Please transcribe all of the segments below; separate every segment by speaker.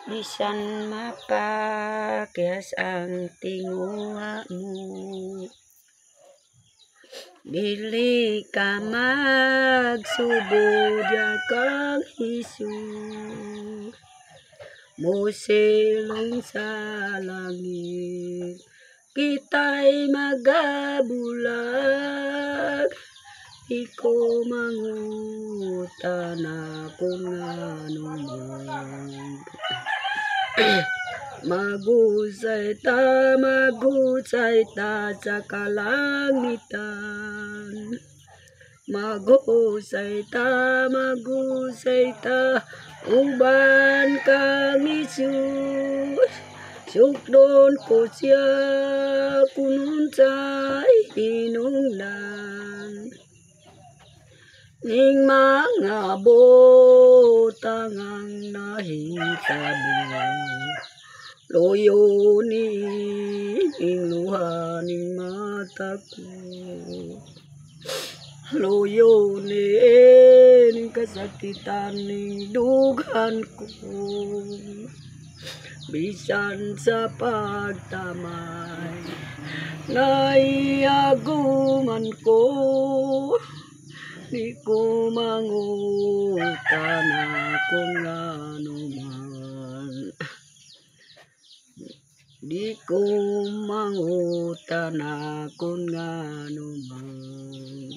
Speaker 1: Bisan mapakyas ang tinguha mo, dili ka magsubod kang Hesus. Musilong sa langit, kita'y magabulag. Di ko mangutana kung ano man. Magusay ta sa kalangitan. Magusay ta, uban kang Hesus. Sukdon ko siya kung unsay hinungdan. Ning mga botang ang nahitabo, loyo ni ning luha ning mata ko. Loyo ni ning kasakitan ning dughan ko. Bisan sa pagtamay, naiaguman ko. Di ko mangutana kung ano man. Di ko mangutana kung ano man.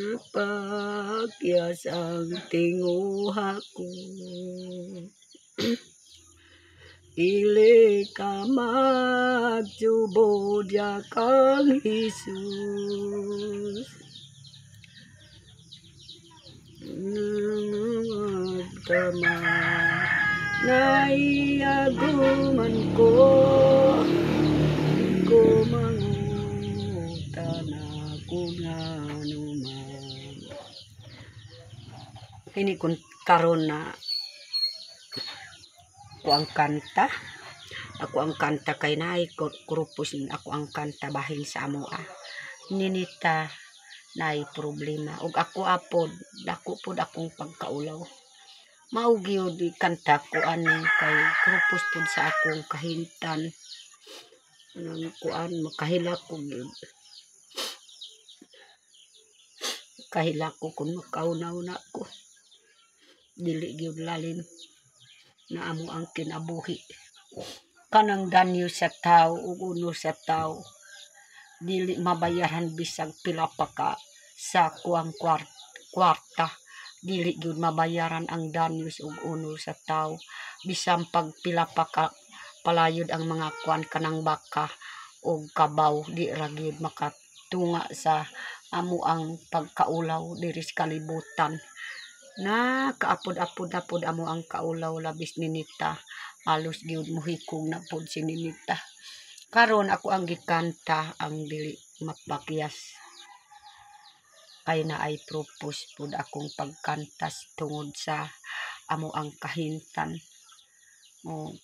Speaker 1: Napakyas ang tinguha ko. Dili ka magsubod kang Hesus. Naiaguman ko, di ko mangutana kung ano man. Ini kun karon na ako ang kanta kay naay kurupos ako ang kanta bahin sa amoa. Ninita naay problema ug ako apod dako pod akong pagkaulaw. Mao gyud kanta ko ani kay kurupos pod sa akong kahintan. Nang kuan makahila ko gyud. Kahila ko kung makaunaw na ko. Dili gyud lalim na amo ang kinabuhi. Kanang danyo sa tao ug uno sa tao, dili mabayaran bisag pila pa ka sa kuang kwarta. Dili gyud mabayaran ang danyos ug uno sa tao bisan pag pila pa ka palayod ang mga kuan kanang baka ug kabaw, di ra gyud makatunga sa amo ang pagkaulaw diri sa kalibutan. Na kaapod-apod na pod amo ang kaulaw labis ninita. Halos gyud mohikog na pod si ninita. Karon ako ang gikanta ang dili mapakyas. Kay naay propose pod akong pagkantas tungod sa amo ang kahintan. O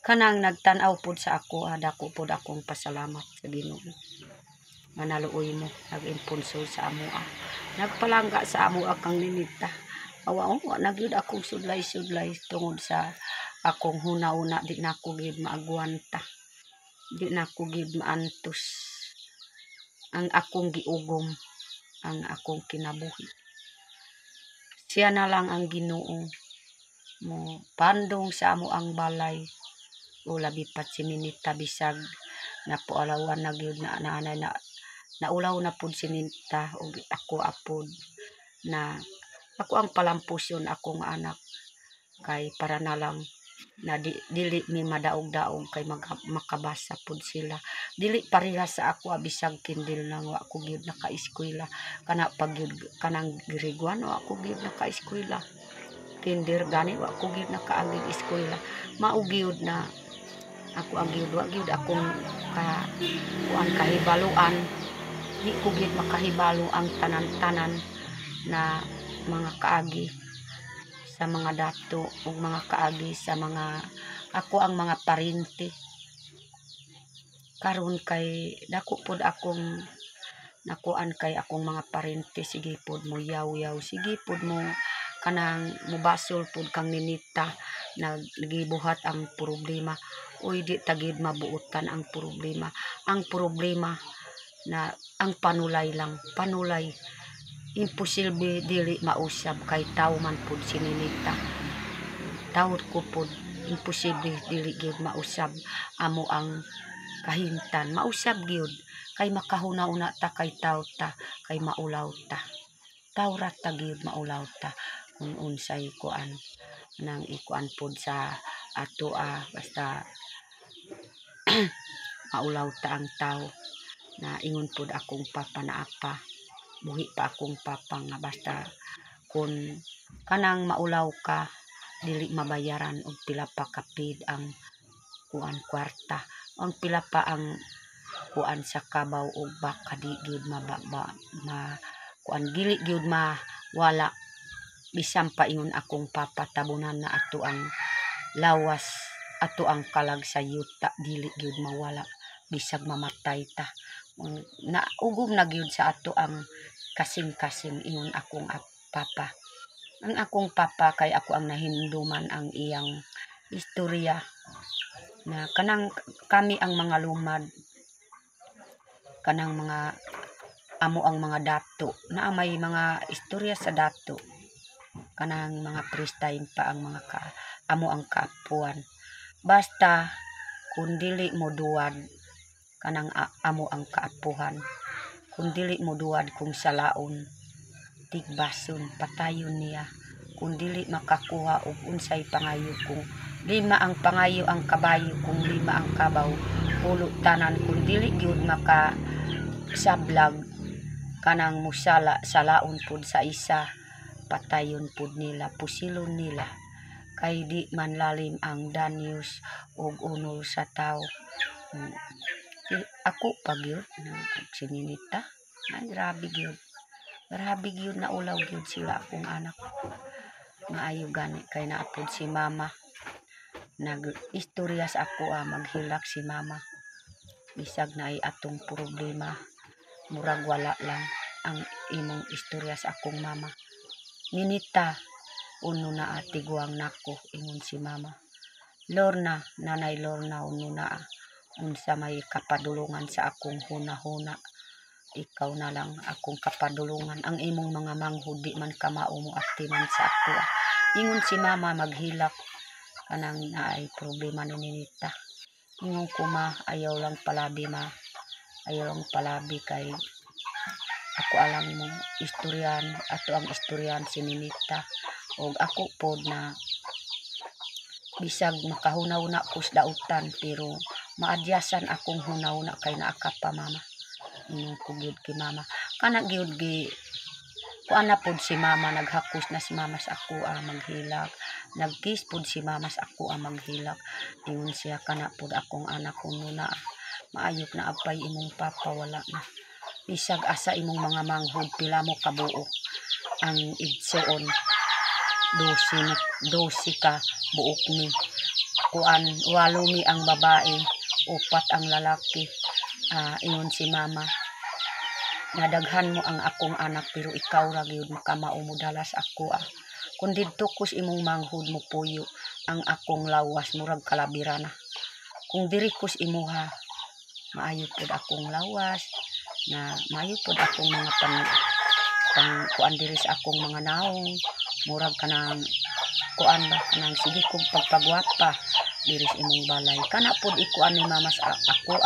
Speaker 1: kanang nagtan-aw pod sa ako, dako pod akong pasalamat sa Ginoo. Nga naluoy mo, nag-imponsor sa amo nagpalangga sa amo kang ninita. Awa nagyud akong sudlay-sudlay tungod sa akong huna-una, di na ako gid maagwanta. Di na ako gid maantos. Ang akong giugom, ang akong kinabuhi. Siya na lang ang Ginoo mo pandong sa amo ang balay. O labi pat si Ninita bisag napualawan na gyud na nanay na naulaw na pud si Ninita ug ako apod na ako ang palampusyon akong anak kay para na lang na dili mi madaog-daog kay makabasa pud sila. Dili parehas sa ako bisag kindil nang wa ko gyud naka-eskwela. Kana pag gyud kanang grade 1 wa ko gyud naka-eskwela. Kinder gani wa ko gyud nakaagid eskwela. Mao gyud na ako ang gyud wa gyud akong kuan kahibaluan. Di ko gyud makahibalo ang tanan-tanan na mga kaagi sa mga dato ug mga kaagi sa mga ako ang mga parinti. Karon kay dako pod akong nakuan kay akong mga parinti, sige pod mo yaw-yaw, sige pod mo kanang mubasol pud kang ninita nagibuhat ang problema. Uy, di tagid mabuutan ang problema. Ang problema na ang panulay lang, panulay. Imposible dili mausab kay tao man pud si ninita. Tawod ko pud imposible dili gyud mausab amo ang kahintan. Mausab gyud kay makahuna-una ta kay tao ta, kay maulaw ta. Tawra ta gyud maulaw ta kung unsay kuan nang ikuan pud sa ato basta maulaw ta ang tao. Na ingon pud akong papa na apa, buhi pa akong papa nga basta kun kanang maulaw ka dili mabayaran og pila pa kapid ang kuan kwarta, ang pila pa ang kuan sa kabaw og baka di gyud ma kuan dili gyud mawala. Bisan pa ingon akong papa tabunan na ato ang lawas, ato ang kalag sa yuta dili gyud mawala bisag mamatay ta. Naugom na gyud sa ato ang kasing-kasing ingon akong papa. Ang akong papa kay ako ang nahinduman ang iyang istorya na kanang kami ang mga lumad, kanang mga amo ang mga dato na may mga istorya sa dato, kanang mga first time pa ang mga amo ang kaapuan. Basta kung dili mo duwad kanang amo ang kaapuhan, kung dili mo duwad kung salaon tigbason patayon niya. Kung dili makakuha og unsay pangayo, kung 5 ang pangayo ang kabayo, kung 5 ang kabaw ulo tanan, kung dili gyud maka sablag kanang musala salaon pud sa isa, patayon pud nila, pusilon nila kay di man lalim ang danyos og unol sa tao. Ako pa gyud si ninita, ay grabe gyud na ulaw gyud sila akong anak. Maayo gani kay naapod si mama nag-istorya sa ako maghilak si mama. Bisag na ay atong problema murag wala lang ang imong istorya sa akong mama. Ninita, uno na tigwang nako ingon si mama. Lorna, nanay Lorna, uno na unsa may kapadulungan sa akong huna-huna. Ikaw na lang akong kapadulungan. Ang imong mga manghud di man kamao mo aktiman sa ako. Ingon si mama maghilak kanang naay problema ni ninita. Ingon ko ayaw lang palabi ayaw lang palabi kay ako alam mo istoryan, ato ang istoryan si ninita. Og ako pod na bisag makahuna-una ko sa dautan pero maadyasan akong huna-una kay naaka pa mama. Ingon ko gyud kay mama kana gyud gi kuan na pod si mama, naghakos na si mama sa ako maghilak, nagkiss pod si mama sa ako maghilak. Ingon siya kana pod akong anak kuno na maayok na apay imong papa wala na. Bisag asa imong mga manghud pila mo kabuok ang igsoon 12 ka buok ni kuan 8 mi ang babae 4 ang lalaki. Ingon si mama nadaghan mo ang akong anak pero ikaw ra gyud makamao mo dalas ako kung didto kus imong manghud mo puyo ang akong lawas murag kalabira na. Kung diri kus imuha maayo pod akong lawas na maayo pod akong mga pang kuan diri sa akong mga naong murag kanang kuan ba kanang sige kog pagpagwapa diri sa imong balay kana pod ikuan ni mama sa ako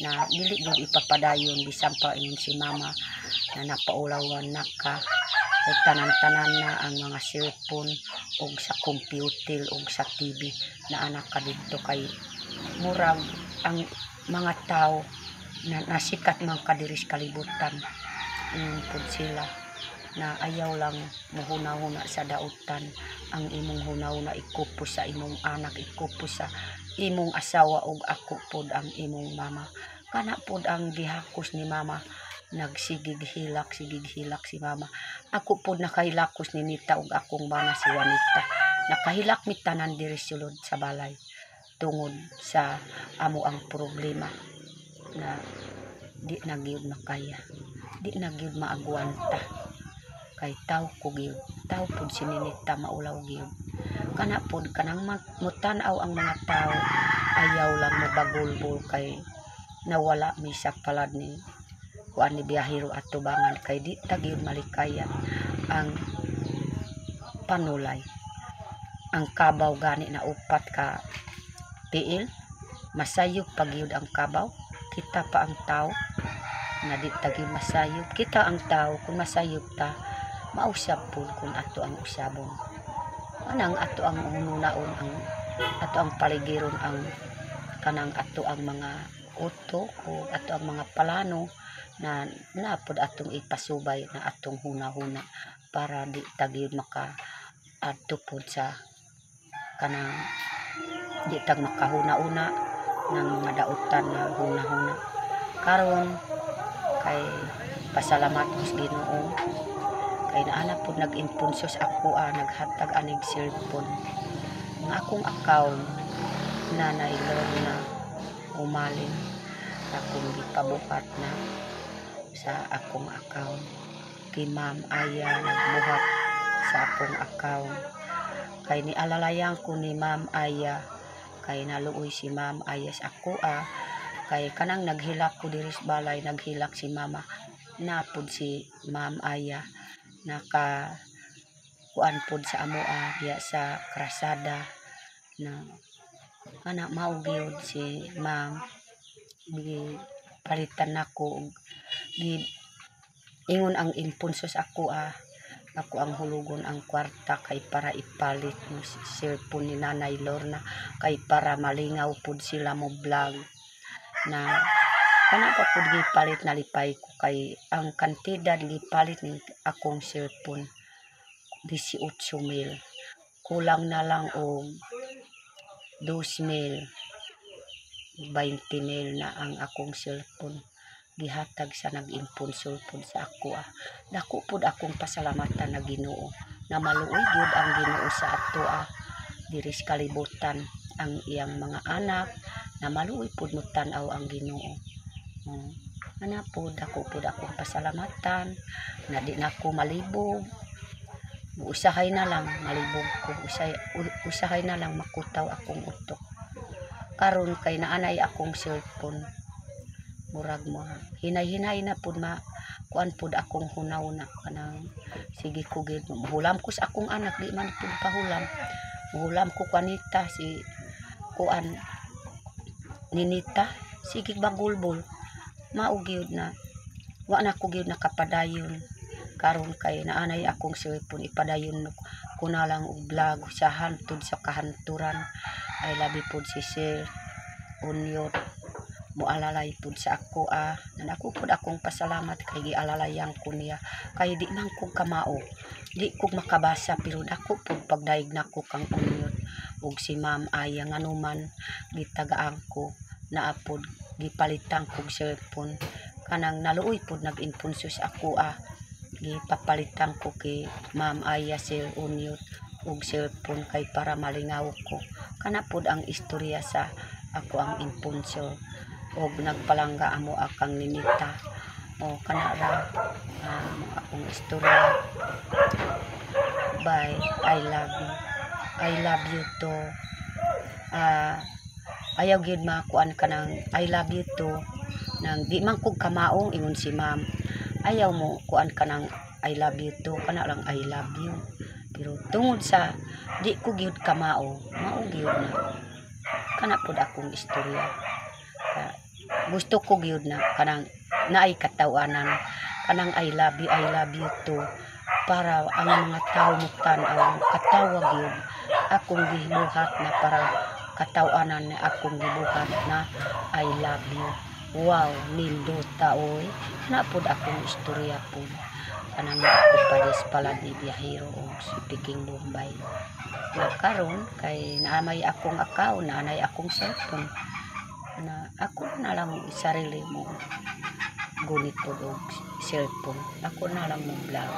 Speaker 1: na dili gyud ipapadayon bisan pa ingon si mama na napaulawan na ka o tanan-tanan na ang mga cellphone og sa computer og sa TV na anak ka dito kay murag ang mga tao na nasikat man kadiri sa kalibutan. Pod sila na ayaw lang mohuna-huna sa dautan ang imong huna-huna ikupos sa imong anak, ikupos sa imong asawa og ako pod ang imong mama. Kana pod ang gihakos ni mama, nagsigig hilak si mama. Ako pod nakahilakos ni Nita og akong bana si Juanita. Nakahilak mi tanan diri sulod sa balay tungod sa amo ang problema na di na gyud makaya, di na gyud maagwanta kay taw ko gyud, taw pud si Ninita maulaw gyud. Kana pud kanang mutan-aw ang mga tao, ayaw lang mabagulbol kay nawala mi sa palad ni kuan ni biyahero at tubangan kay di ta gyud malikayan ang panulay. Ang kabaw gani na upat ka tiil, masayop pagyud ang kabaw, kita pa ang tao na di ta gyud masayop. Kita ang tao kung masayop ta, mausab pud kung ato ang usabon. Anang ato ang ununaon, ang ato ang paligiron, ang kanang ato ang mga utok o ato ang mga plano na napod atong ipasubay na atong hunahuna para di ta gyud maka adto pud sa kanang di tag makahuna-una ng mga dautan na hunahuna. Karon kay pasalamat sa Ginoo kay naana pud nag-impunsos ako naghatag anig cellphone nga akong account Nanay Lorna umalin akong gipabuhat na sa akong account. Kay Ma'am Aya nagbuhat sa akong account. Kay nialalayan ko ni Ma'am Aya kay naluoy si Ma'am Aya sa ako kay kanang naghilak ko diri sa balay, naghilak si Mama, napod si Ma'am Aya naka kuan pod sa amo diya sa krasada na ana mao gyud si Ma'am gi palitan nako gi ingon ang impunsos ako ako ang hulugon ang kwarta kay para ipalit mo si cellphone ni Nanay Lorna kay para malingaw pud sila mo vlog na kana pa pud gipalit na lipay ko kay ang kantidad lipalit ni akong cellphone 18,000, kulang na lang og 2,000, 20,000 na ang akong cellphone gihatag sa nag-imponsor pud sa ako dako pud akong pasalamatan na Ginoo na maluoy gyud ang Ginoo sa ato diri sa kalibutan ang iyang mga anak na maluoy pud mo tan-aw ang Ginoo. Ana pud dako pud akong pasalamatan na di na ako malibog. Usahay na lang malibog ko, usahay na lang makutaw akong utok. Karon kay naanay akong cellphone murag mo hinay-hinay na pud kuan pud akong hunaw na kanang sige ko gid hulam ko sa akong anak di man pud pahulam, hulam ko kanita si kuan Ninita sige bagulbol mao gyud na wa na ko gyud nakapadayon. Karon kay naanay akong cellphone ipadayon ko na lang og vlog sa hantod sa kahanturan. I love you pud si Sir Unyot mualalay pud sa ako na ako pud akong pasalamat kay gialalayan ko niya kay di man ko kamao, di ko makabasa pero dako pud pagdaig nako kang Unyot ug si Ma'am Aya nganuman gitagaan ko naa pud gipalitan kog cellphone kanang naluoy pud nag-impunsos ako gipapalitan ko kay Ma'am Aya Sir Unyot og cellphone kay para malingaw ko kana pud ang istorya sa ako ang imponsor og nagpalangga amo akang Ninita o kana ra akong istorya. Bye, I love you to ayaw gid makuan kanang I love you to nang di man kog kamaong ingon si Ma'am ayaw mo kuan kanang I love you to kana lang I love you pero tungod sa di ko gyud kamao mao gyud na kana pud akong istorya. Gusto ko gyud na kanang naay katawanan kanang I love you to para ang mga tao mo tan-aw katawa gyud akong gibuhat na para katawanan na akong gibuhat na I love you. Wow, nindot ta oy na pud akong istorya pud kanang ako padis palad ni biyahero og speaking Bombay na karon kay naamay akong account naanay akong cellphone na ako na lang sarili mo gunit pud og cellphone ako na lang mo vlog.